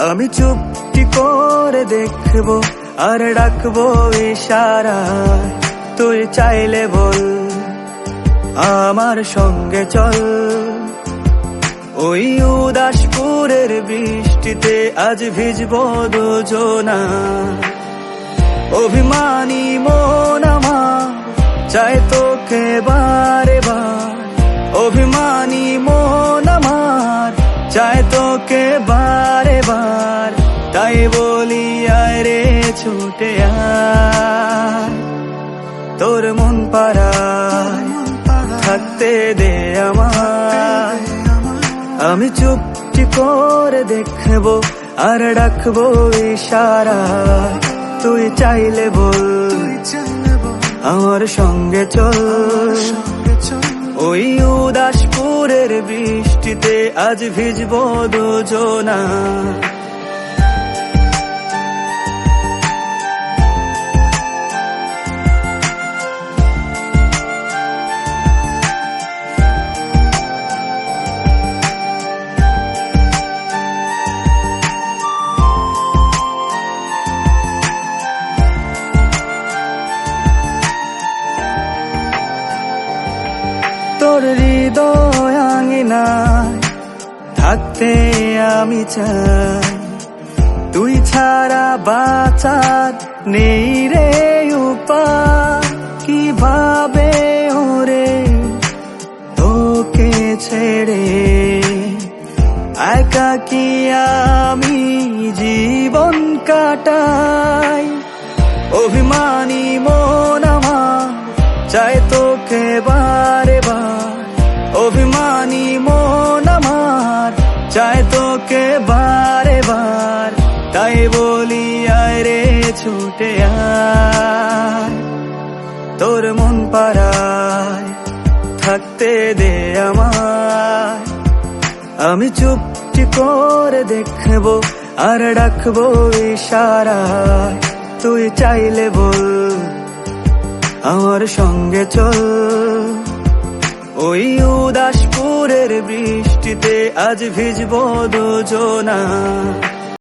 আমি চুপটি করে দেখবো আর ডাকবো ইশারা, তুই চাইলে বল আমার সঙ্গে চল। ওই উদাসপুরের বৃষ্টিতে আজ ভিজবো দুজনা। অভিমানী মন আমার চায় তোকে বারে বার, অভিমানী মন আমার চায় তোকে বারে বার। তাই বলি আয় রে ছুটে আয়, তোর মন পাড়ায় থাকতে দে আমায়। আমি চুপটি করে দেখবো আর ডাকবো ইশারা, তুই চাইলে বল আমার সঙ্গে চল। ওই উদাসপুরের বৃষ্টিতে আজ ভিজবো দুজনা। তোর হৃদয় আঙিনায় থাকতে আমি চাই, তুই ছাড়া বাঁচার নেই রে উপায়। কিভাবে ওরে তোকে ছেড়ে একাকী আমি জীবন কাটাই। অভিমানী মন আমার চায় তোকে বারে বার, অভিমানী মন আমার চায় তোকে বারে বার। তাই বলি আয় রে ছুটে আয়, তোর মন পাড়ায় থাকতে দে আমায়। আমি চুপটি করে দেখবো আর ডাকবো ইশারায়, তুই চাইলে বল আমার সঙ্গে চল। ওই উদাসপুরের বৃষ্টিতে আজ ভিজবো দুজনা।